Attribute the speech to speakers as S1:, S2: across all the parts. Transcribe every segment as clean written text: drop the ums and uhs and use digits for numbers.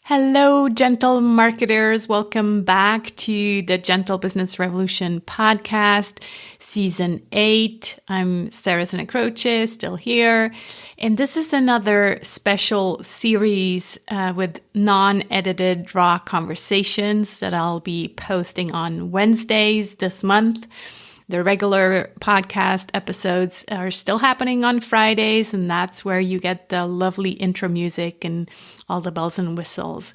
S1: Hello, gentle marketers. Welcome back to the Gentle Business Revolution podcast, season 8. I'm Sarah Sinacroce, still here. And this is another special series with non-edited raw conversations that I'll be posting on Wednesdays this month. The regular podcast episodes are still happening on Fridays, and that's where you get the lovely intro music and all the bells and whistles.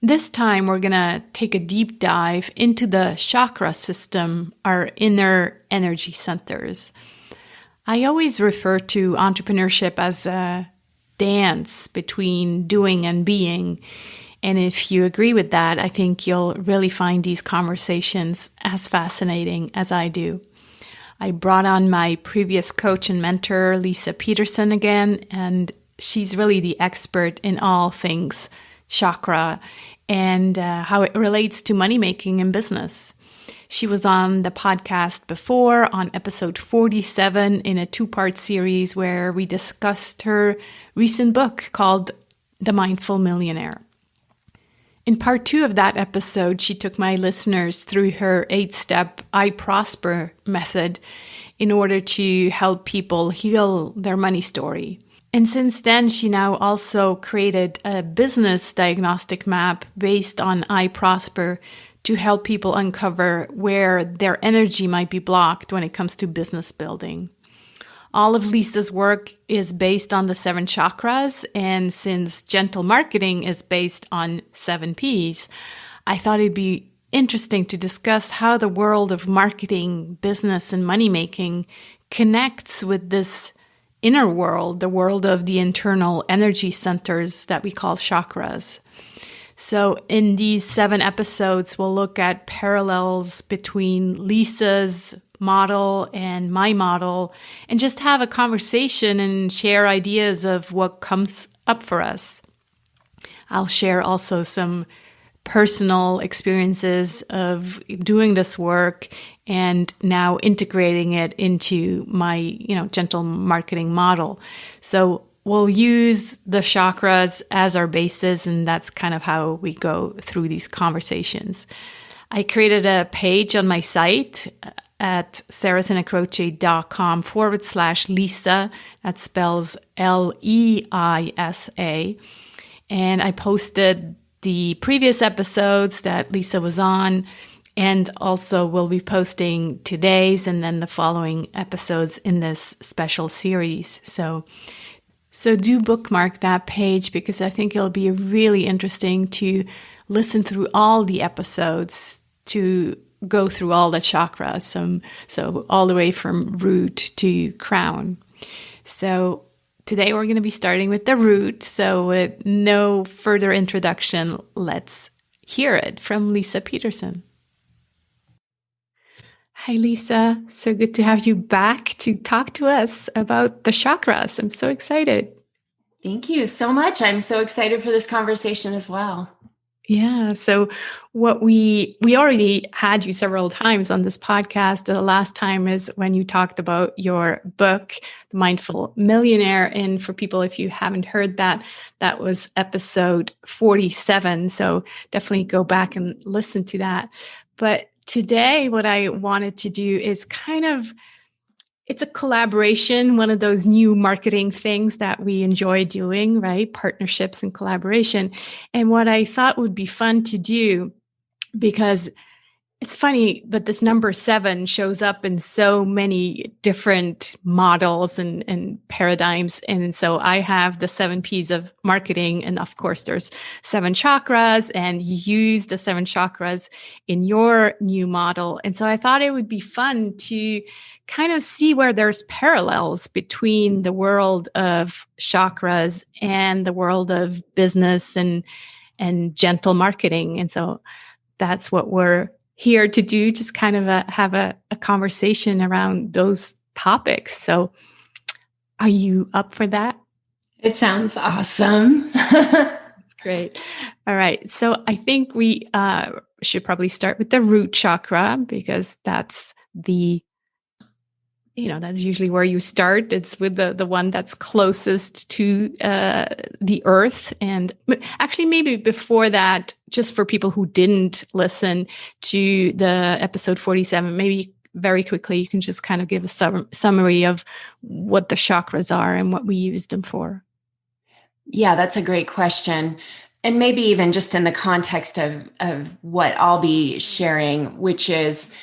S1: This time, we're going to take a deep dive into the chakra system, our inner energy centers. I always refer to entrepreneurship as a dance between doing and being. And if you agree with that, I think you'll really find these conversations as fascinating as I do. I brought on my previous coach and mentor, Lisa Peterson, again, and she's really the expert in all things chakra and how it relates to money making in business. She was on the podcast before on episode 47 in a 2-part series where we discussed her recent book called The Mindful Millionaire. In part 2 of that episode, she took my listeners through her 8-step I Prosper method in order to help people heal their money story. And since then, she now also created a business diagnostic map based on I Prosper to help people uncover where their energy might be blocked when it comes to business building. All of Lisa's work is based on the 7 chakras, and since gentle marketing is based on 7 Ps, I thought it'd be interesting to discuss how the world of marketing, business, and money making connects with this inner world, the world of the internal energy centers that we call chakras. So in these 7 episodes, we'll look at parallels between Lisa's model and my model and just have a conversation and share ideas of what comes up for us. I'll share also some personal experiences of doing this work and now integrating it into my, gentle marketing model. So we'll use the chakras as our basis, and that's kind of how we go through these conversations. I created a page on my site at sarahsinacroce.com/Lisa. That spells Leisa. And I posted the previous episodes that Lisa was on, and also we'll be posting today's and then the following episodes in this special series. So do bookmark that page because I think it'll be really interesting to listen through all the episodes to go through all the chakras, so all the way from root to crown. So today we're going to be starting with the root. So with no further introduction, let's hear it from Lisa Peterson. Hi, Lisa. So good to have you back to talk to us about the chakras. I'm so excited.
S2: Thank you so much. I'm so excited for this conversation as well.
S1: Yeah. So what we already had you several times on this podcast. The last time is when you talked about your book, The Mindful Millionaire. And for people, if you haven't heard that, that was episode 47. So definitely go back and listen to that. But today, what I wanted to do is it's a collaboration, one of those new marketing things that we enjoy doing, right? Partnerships and collaboration. And what I thought would be fun to do, because it's funny, but this number 7 shows up in so many different models and paradigms. And so I have the 7 Ps of marketing. And of course, there's 7 chakras, and you use the 7 chakras in your new model. And so I thought it would be fun to kind of see where there's parallels between the world of chakras and the world of business and gentle marketing. And so that's what we're here to do, just kind of have a conversation around those topics. So are you up for that?
S2: It sounds awesome.
S1: That's great. All right. So I think we should probably start with the root chakra because that's the that's usually where you start. It's with the one that's closest to the earth. And actually, maybe before that, just for people who didn't listen to the episode 47, maybe very quickly, you can just kind of give a summary of what the chakras are and what we use them for.
S2: Yeah, that's a great question. And maybe even just in the context of what I'll be sharing, which is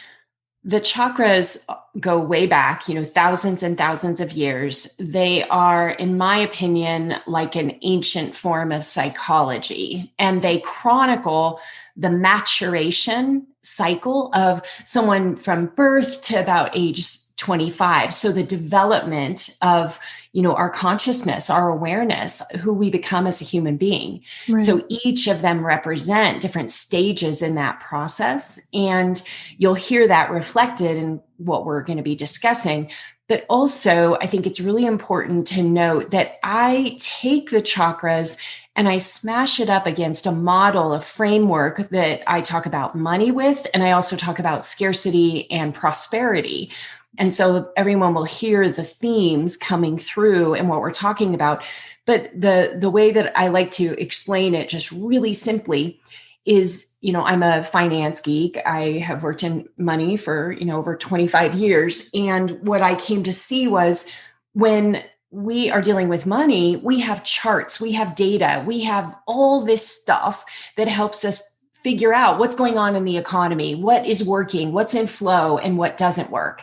S2: the chakras go way back, thousands and thousands of years. They are, in my opinion, like an ancient form of psychology, and they chronicle the maturation cycle of someone from birth to about age 25. So the development of, our consciousness, our awareness, who we become as a human being. Right. So each of them represent different stages in that process. And you'll hear that reflected in what we're going to be discussing. But also, I think it's really important to note that I take the chakras and I smash it up against a model, a framework that I talk about money with, and I also talk about scarcity and prosperity. And so everyone will hear the themes coming through and what we're talking about. But the way that I like to explain it just really simply is, I'm a finance geek. I have worked in money for, over 25 years. And what I came to see was when we are dealing with money, we have charts, we have data, we have all this stuff that helps us figure out what's going on in the economy, what is working, what's in flow, and what doesn't work.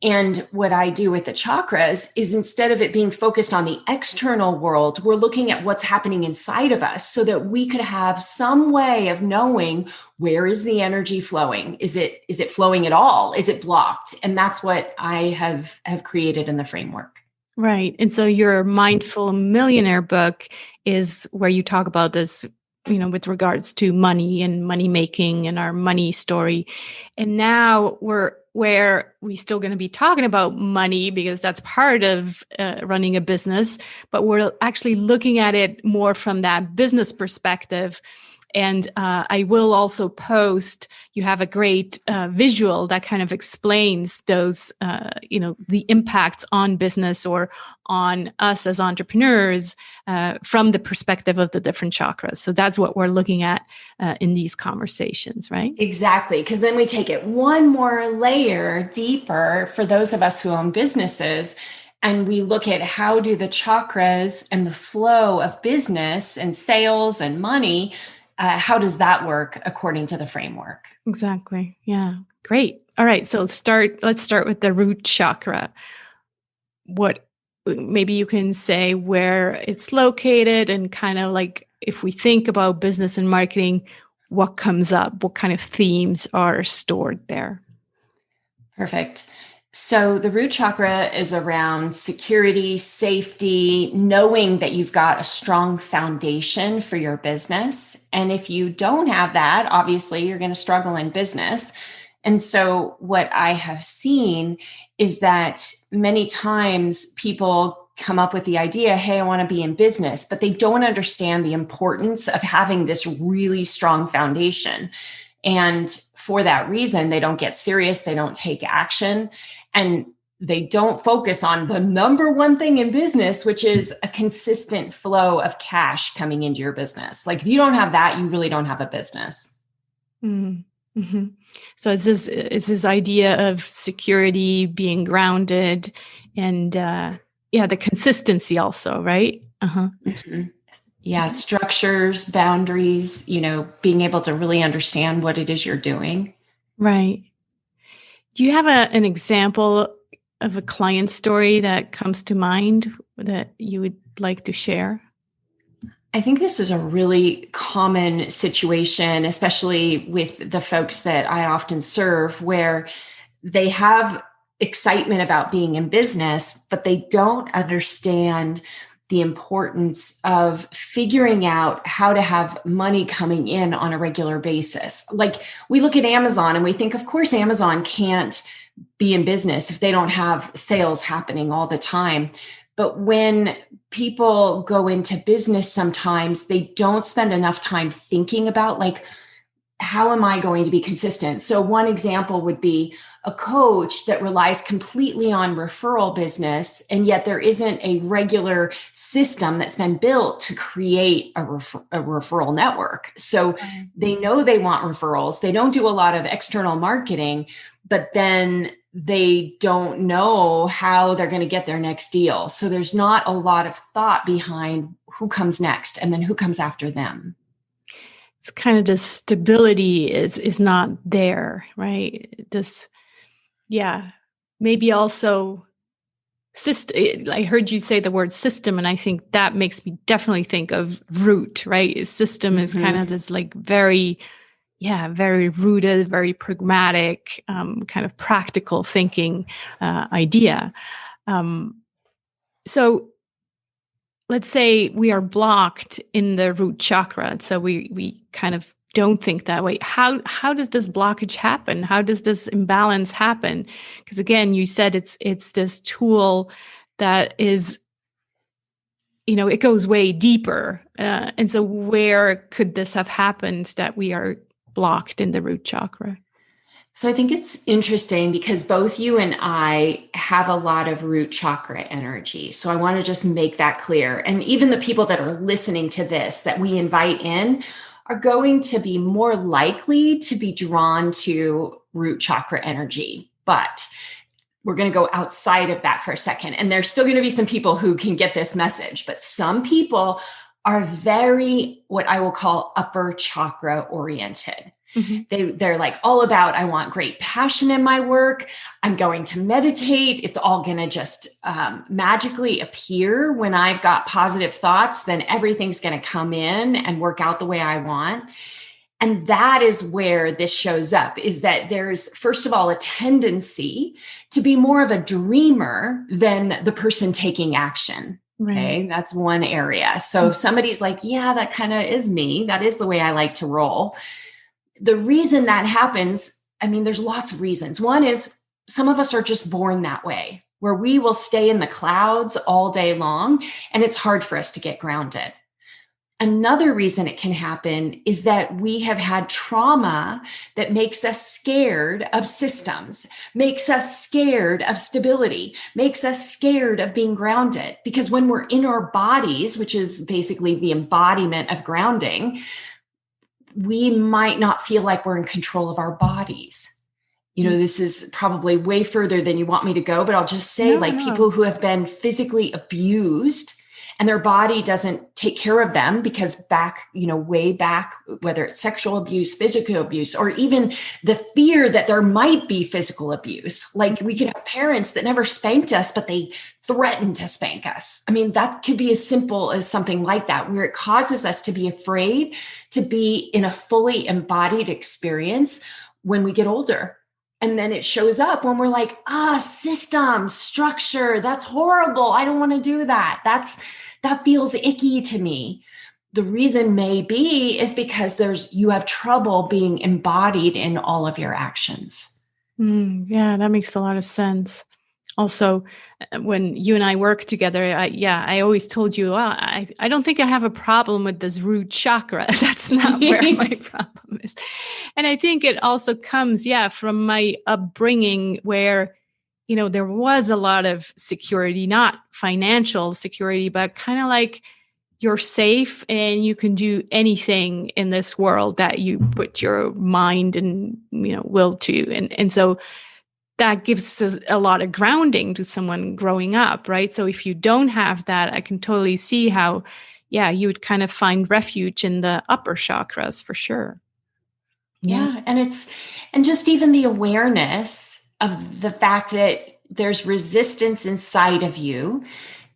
S2: And what I do with the chakras is, instead of it being focused on the external world, we're looking at what's happening inside of us so that we could have some way of knowing, where is the energy flowing? Is it flowing at all? Is it blocked? And that's what I have created in the framework.
S1: Right. And so your Mindful Millionaire book is where you talk about this, with regards to money and money making and our money story. And now we're still going to be talking about money, because that's part of running a business, but we're actually looking at it more from that business perspective. And I will also post, you have a great visual that kind of explains those, the impacts on business or on us as entrepreneurs from the perspective of the different chakras. So that's what we're looking at in these conversations, right?
S2: Exactly. Because then we take it one more layer deeper for those of us who own businesses. And we look at, how do the chakras and the flow of business and sales and money, how does that work according to the framework?
S1: Exactly. Yeah. Great. All right. So let's start with the root chakra. Maybe you can say where it's located, and kind of like, if we think about business and marketing, what comes up, what kind of themes are stored there?
S2: Perfect. So the root chakra is around security, safety, knowing that you've got a strong foundation for your business. And if you don't have that, obviously you're going to struggle in business. And so what I have seen is that many times people come up with the idea, hey, I want to be in business, but they don't understand the importance of having this really strong foundation. And for that reason, they don't get serious, they don't take action, and they don't focus on the number one thing in business, which is a consistent flow of cash coming into your business. Like, if you don't have that, you really don't have a business.
S1: Mm-hmm. So it's this idea of security, being grounded, and the consistency also, right? Uh-huh.
S2: Mm-hmm. Yeah, structures, boundaries, being able to really understand what it is you're doing.
S1: Right. Do you have an example of a client story that comes to mind that you would like to share?
S2: I think this is a really common situation, especially with the folks that I often serve, where they have excitement about being in business, but they don't understand the importance of figuring out how to have money coming in on a regular basis. Like, we look at Amazon and we think, of course, Amazon can't be in business if they don't have sales happening all the time. But when people go into business, sometimes they don't spend enough time thinking about, like, how am I going to be consistent? So one example would be, a coach that relies completely on referral business, and yet there isn't a regular system that's been built to create a referral network. So they know they want referrals. They don't do a lot of external marketing, but then they don't know how they're going to get their next deal. So there's not a lot of thought behind who comes next and then who comes after them.
S1: It's kind of the stability is not there, right? This, maybe also system. I heard you say the word system, and I think that makes me definitely think of root, right? System is kind of this like very rooted, very pragmatic, kind of practical thinking idea. So let's say we are blocked in the root chakra. So we kind of don't think that way. How does this blockage happen? How does this imbalance happen? Because again, you said it's this tool that is, it goes way deeper. And so where could this have happened that we are blocked in the root chakra?
S2: So I think it's interesting because both you and I have a lot of root chakra energy. So I want to just make that clear. And even the people that are listening to this that we invite in are going to be more likely to be drawn to root chakra energy. But we're going to go outside of that for a second. And there's still going to be some people who can get this message, but some people are very, what I will call upper chakra oriented. They're like all about, I want great passion in my work. I'm going to meditate. It's all going to just magically appear when I've got positive thoughts. Then everything's going to come in and work out the way I want. And that is where this shows up, is that there's, first of all, a tendency to be more of a dreamer than the person taking action. Okay, that's one area. So if somebody's like, yeah, that kind of is me. That is the way I like to roll. The reason that happens, I mean, there's lots of reasons. One is some of us are just born that way, where we will stay in the clouds all day long, and it's hard for us to get grounded. Another reason it can happen is that we have had trauma that makes us scared of systems, makes us scared of stability, makes us scared of being grounded. Because when we're in our bodies, which is basically the embodiment of grounding, we might not feel like we're in control of our bodies. This is probably way further than you want me to go, but I'll just say people who have been physically abused and their body doesn't take care of them because way back, whether it's sexual abuse, physical abuse, or even the fear that there might be physical abuse. Like we could have parents that never spanked us, but they threatened to spank us. I mean, that could be as simple as something like that, where it causes us to be afraid to be in a fully embodied experience when we get older. And then it shows up when we're like, system, structure, that's horrible. I don't want to do that. That feels icky to me. The reason may be is because you have trouble being embodied in all of your actions.
S1: Yeah, that makes a lot of sense. Also, when you and I work together, I always told you, I don't think I have a problem with this root chakra. That's not where my problem is. And I think it also comes, from my upbringing where, there was a lot of security, not financial security, but kind of like you're safe and you can do anything in this world that you put your mind and, will to. And so that gives us a lot of grounding to someone growing up, right? So if you don't have that, I can totally see how, you would kind of find refuge in the upper chakras for sure.
S2: Yeah. And just even the awareness of the fact that there's resistance inside of you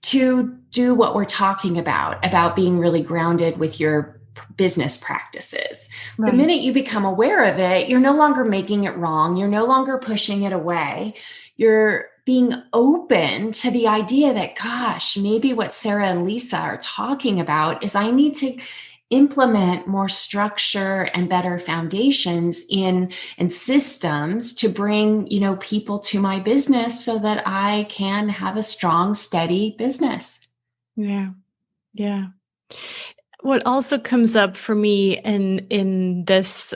S2: to do what we're talking about being really grounded with your business practices. Right. The minute you become aware of it, you're no longer making it wrong. You're no longer pushing it away. You're being open to the idea that, gosh, maybe what Sarah and Lisa are talking about is I need to implement more structure and better foundations and systems to bring, people to my business so that I can have a strong, steady business.
S1: Yeah. Yeah. what also comes up for me in this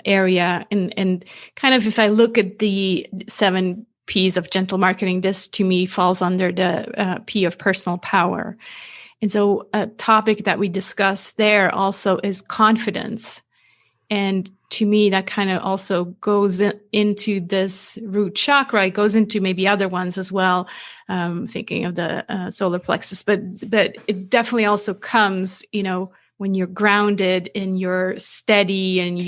S1: area, and kind of if I look at the 7 P's of gentle marketing, this to me falls under the P of personal power. And so a topic that we discuss there also is confidence. And to me, that kind of also goes into this root chakra. It goes into maybe other ones as well, thinking of the solar plexus. But it definitely also comes, when you're grounded and you're steady and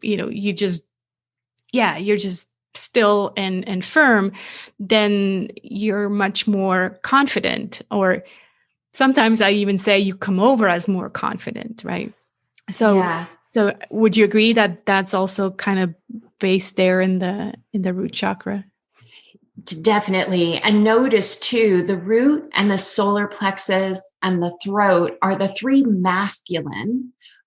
S1: you're just still and firm, then you're much more confident. Or sometimes I even say you come over as more confident, right? So would you agree that that's also kind of based there in the root chakra?
S2: Definitely. And notice too, the root and the solar plexus and the throat are the 3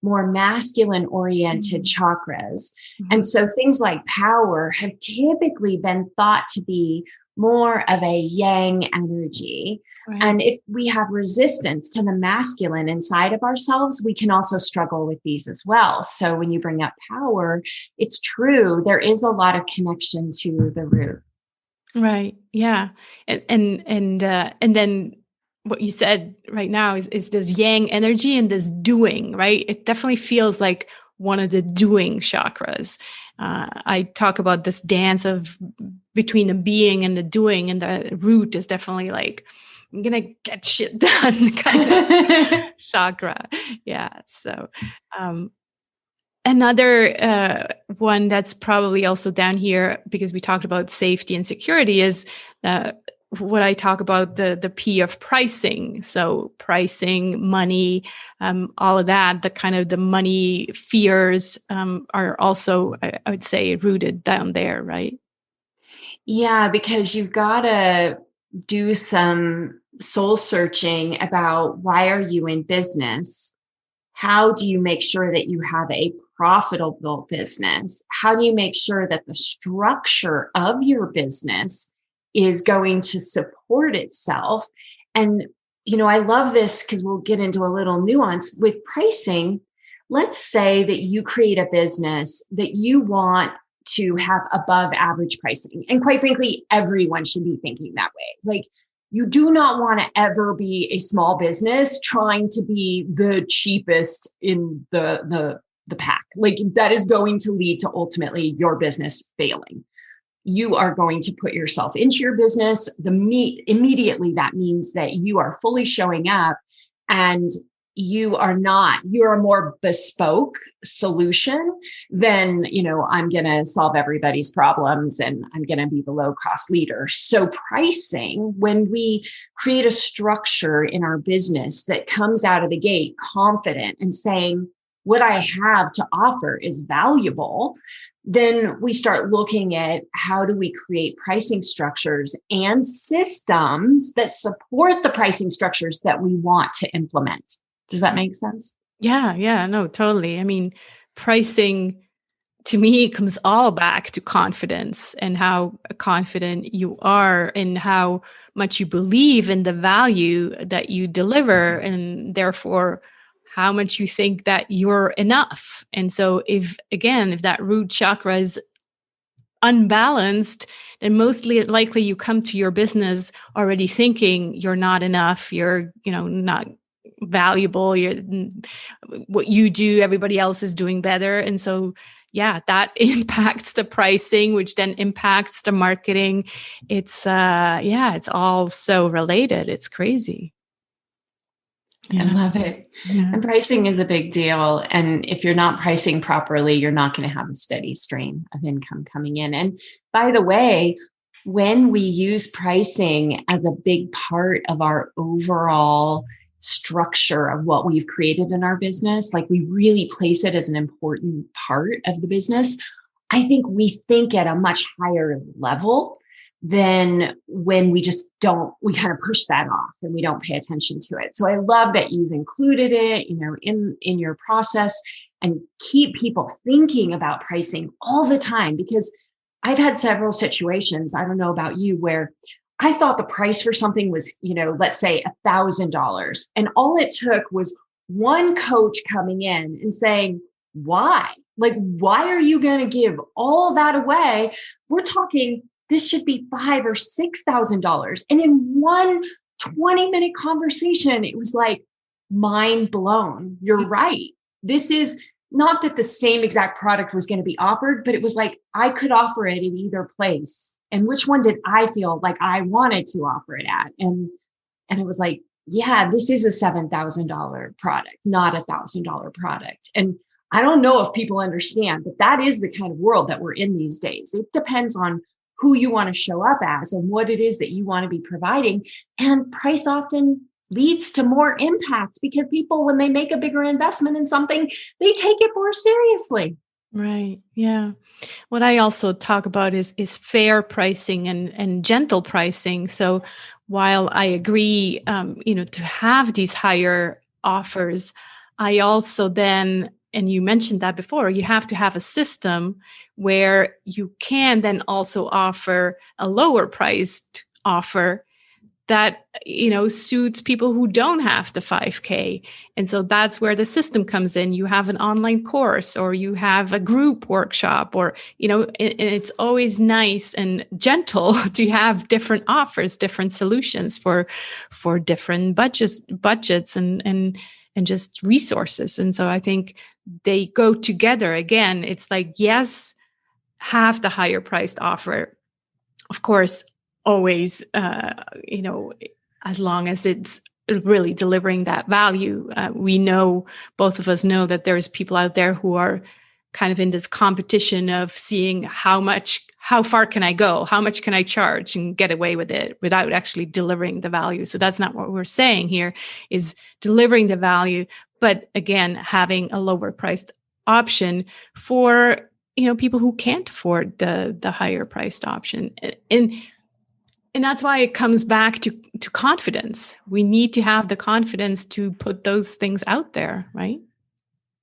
S2: more masculine oriented chakras. Mm-hmm. And so things like power have typically been thought to be more of a yang energy. Right. And if we have resistance to the masculine inside of ourselves, we can also struggle with these as well. So when you bring up power, it's true. There is a lot of connection to the root.
S1: Right. Yeah. And then what you said right now is this yang energy and this doing, right? It definitely feels like one of the doing chakras. I talk about this dance of between the being and the doing, and the root is definitely like, I'm going to get shit done kind of chakra. Yeah. So, another one that's probably also down here, because we talked about safety and security, is what I talk about, the P of pricing. So pricing, money, all of that, the kind of the money fears are also, I would say, rooted down there, right?
S2: Yeah, because you've got to do some soul searching about why are you in business? How do you make sure that you have a profitable business? How do you make sure that the structure of your business is going to support itself? And, I love this because we'll get into a little nuance with pricing. Let's say that you create a business that you want to have above average pricing. And quite frankly, everyone should be thinking that way. Like, you do not want to ever be a small business trying to be the cheapest in the pack. Like, that is going to lead to ultimately your business failing. You are going to put yourself into your business. Immediately, that means that you are fully showing up, and you're a more bespoke solution than, I'm going to solve everybody's problems and I'm going to be the low cost leader. So pricing, when we create a structure in our business that comes out of the gate confident and saying, what I have to offer is valuable, then we start looking at how do we create pricing structures and systems that support the pricing structures that we want to implement. Does that make sense?
S1: Yeah, no, totally. I mean, pricing to me comes all back to confidence and how confident you are and how much you believe in the value that you deliver, and therefore how much you think that you're enough. And so if that root chakra is unbalanced, then mostly likely you come to your business already thinking you're not enough, you're, not valuable, what you do, everybody else is doing better. And so, that impacts the pricing, which then impacts the marketing. It's all so related. It's crazy.
S2: I love it. Yeah. And pricing is a big deal. And if you're not pricing properly, you're not going to have a steady stream of income coming in. And by the way, when we use pricing as a big part of our overall structure of what we've created in our business, like we really place it as an important part of the business, I think we think at a much higher level than when we kind of push that off and we don't pay attention to it. So I love that you've included it, in your process, and keep people thinking about pricing all the time, because I've had several situations, I don't know about you, where I thought the price for something was, let's say $1,000. And all it took was one coach coming in and saying, why? Like, why are you going to give all that away? We're talking, this should be $5,000 or $6,000. And in one 20-minute conversation, it was like, mind blown. You're right. This is not that the same exact product was going to be offered, but it was like, I could offer it in either place. And which one did I feel like I wanted to offer it at? And it was like, yeah, this is a $7,000 product, not a $1,000 product. And I don't know if people understand, but that is the kind of world that we're in these days. It depends on who you want to show up as and what it is that you want to be providing. And price often leads to more impact because people, when they make a bigger investment in something, they take it more seriously.
S1: Right. Yeah. What I also talk about is fair pricing and gentle pricing. So while I agree, to have these higher offers, I also then, and you mentioned that before, you have to have a system where you can then also offer a lower priced offer that, suits people who don't have the 5K. And so that's where the system comes in. You have an online course or you have a group workshop or, and it's always nice and gentle to have different offers, different solutions for different budgets and just resources. And so I think they go together. Again, it's like, yes, have the higher priced offer. Of course, always, as long as it's really delivering that value. We know, both of us know that there's people out there who are kind of in this competition of seeing how far can I go? How much can I charge and get away with it without actually delivering the value? So that's not what we're saying here, is delivering the value, but again, having a lower priced option for, people who can't afford the higher priced option. And that's why it comes back to confidence. We need to have the confidence to put those things out there, right?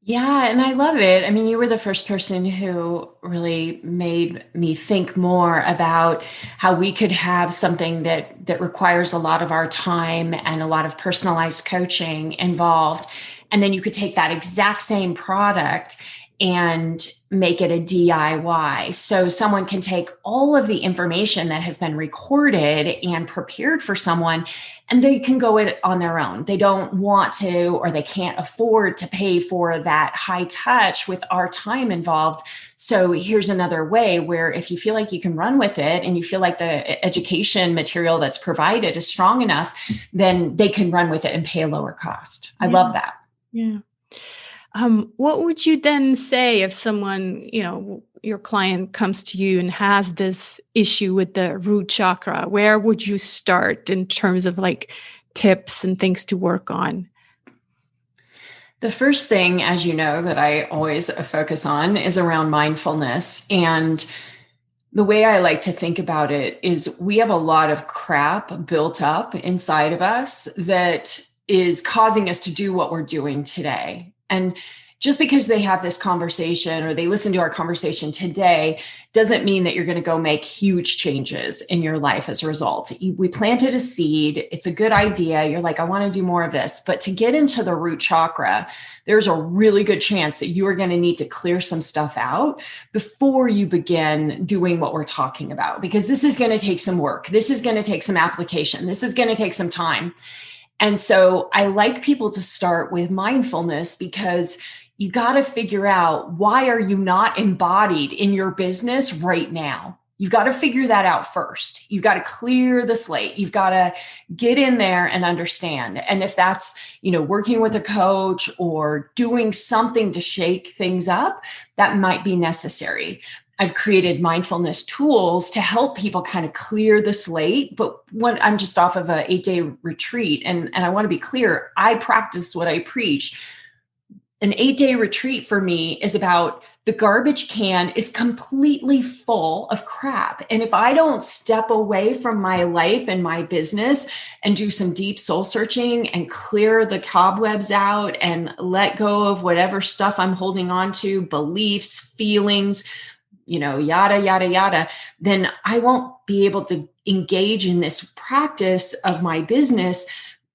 S2: Yeah, and I love it. I mean, you were the first person who really made me think more about how we could have something that requires a lot of our time and a lot of personalized coaching involved. And then you could take that exact same product and make it a DIY. So someone can take all of the information that has been recorded and prepared for someone, and they can go it on their own. They don't want to, or they can't afford to pay for that high touch with our time involved. So here's another way where if you feel like you can run with it and you feel like the education material that's provided is strong enough, then they can run with it and pay a lower cost. I love that.
S1: Yeah. What would you then say if someone, your client comes to you and has this issue with the root chakra? Where would you start in terms of like tips and things to work on?
S2: The first thing, as you know, that I always focus on is around mindfulness. And the way I like to think about it is we have a lot of crap built up inside of us that is causing us to do what we're doing today. And just because they have this conversation or they listen to our conversation today doesn't mean that you're going to go make huge changes in your life as a result. We planted a seed. It's a good idea. You're like, I want to do more of this. But to get into the root chakra, there's a really good chance that you are going to need to clear some stuff out before you begin doing what we're talking about, because this is going to take some work. This is going to take some application. This is going to take some time. And so I like people to start with mindfulness, because you got to figure out, why are you not embodied in your business right now? You've got to figure that out first. You've got to clear the slate. You've got to get in there and understand. And if that's, working with a coach or doing something to shake things up, that might be necessary. I've created mindfulness tools to help people kind of clear the slate. But when I'm just off of an 8-day retreat, and I want to be clear, I practice what I preach. An 8-day retreat for me is about the garbage can is completely full of crap. And if I don't step away from my life and my business and do some deep soul searching and clear the cobwebs out and let go of whatever stuff I'm holding on to, beliefs, feelings, yada, yada, yada, then I won't be able to engage in this practice of my business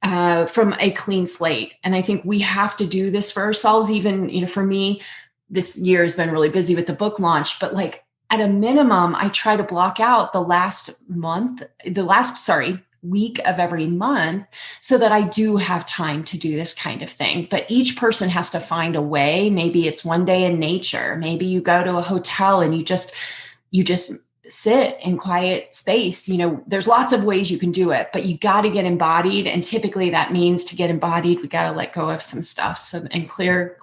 S2: from a clean slate. And I think we have to do this for ourselves. Even, for me, this year has been really busy with the book launch, but like at a minimum, I try to block out the last week of every month so that I do have time to do this kind of thing. But each person has to find a way. Maybe it's one day in nature. Maybe you go to a hotel and you just sit in quiet space. There's lots of ways you can do it, but you got to get embodied. And typically that means to get embodied, we got to let go of some stuff. And clear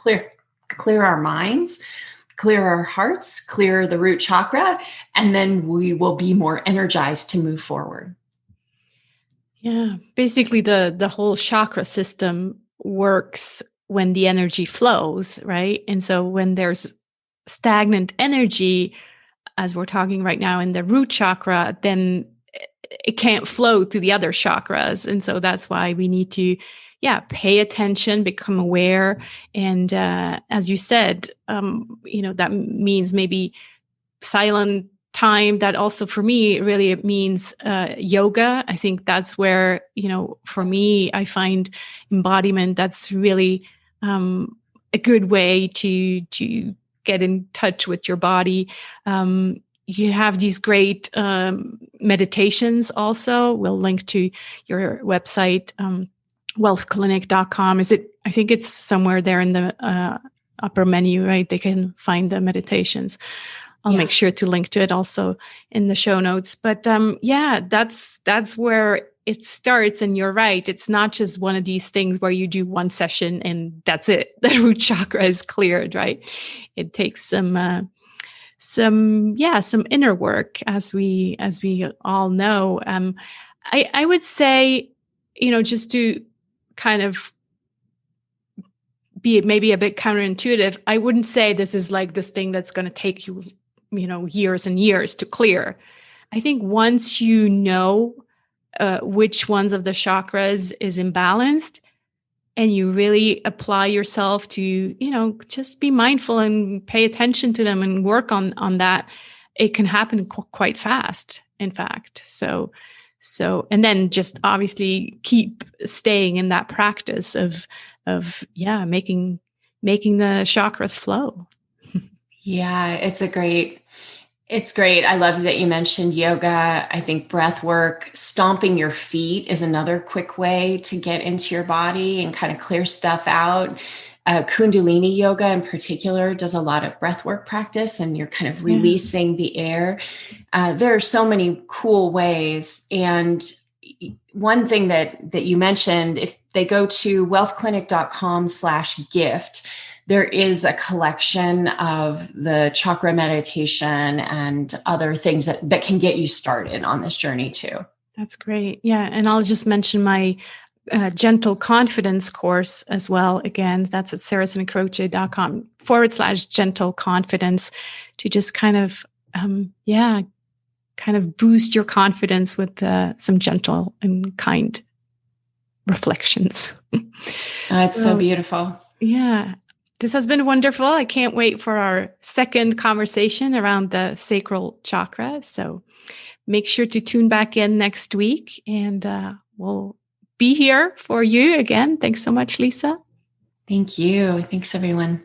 S2: our minds, clear our hearts, clear the root chakra, and then we will be more energized to move forward.
S1: Yeah, basically the whole chakra system works when the energy flows, right? And so when there's stagnant energy, as we're talking right now in the root chakra, then it can't flow to the other chakras. And so that's why we need to, pay attention, become aware. And as you said, that means maybe silent time. That also for me, really, it means yoga. I think that's where, for me, I find embodiment. That's really a good way to get in touch with your body. You have these great meditations also. We'll link to your website, wealthclinic.com. I think it's somewhere there in the upper menu, right? They can find the meditations. I'll make sure to link to it also in the show notes. But that's where it starts. And you're right. It's not just one of these things where you do one session and that's it. The root chakra is cleared, right? It takes some inner work, as we all know. I would say, just to kind of be maybe a bit counterintuitive, I wouldn't say this is like this thing that's going to take you, years and years to clear. I think once you know which ones of the chakras is imbalanced, and you really apply yourself to, just be mindful and pay attention to them and work on that, it can happen quite fast, in fact. So, and then just obviously keep staying in that practice of making the chakras flow.
S2: Yeah, it's great. I love that you mentioned yoga. I think breath work, stomping your feet is another quick way to get into your body and kind of clear stuff out. Kundalini yoga in particular does a lot of breath work practice, and you're kind of releasing the air. There are so many cool ways. And one thing that you mentioned, if they go to wealthclinic.com/gift, there is a collection of the chakra meditation and other things that can get you started on this journey too.
S1: That's great. Yeah. And I'll just mention my gentle confidence course as well. Again, that's at sarahsonandcroce.com/gentle confidence, to just kind of boost your confidence with some gentle and kind reflections.
S2: It's so beautiful.
S1: Yeah. This has been wonderful. I can't wait for our second conversation around the sacral chakra. So make sure to tune back in next week, and we'll be here for you again. Thanks so much, Lisa.
S2: Thank you. Thanks, everyone.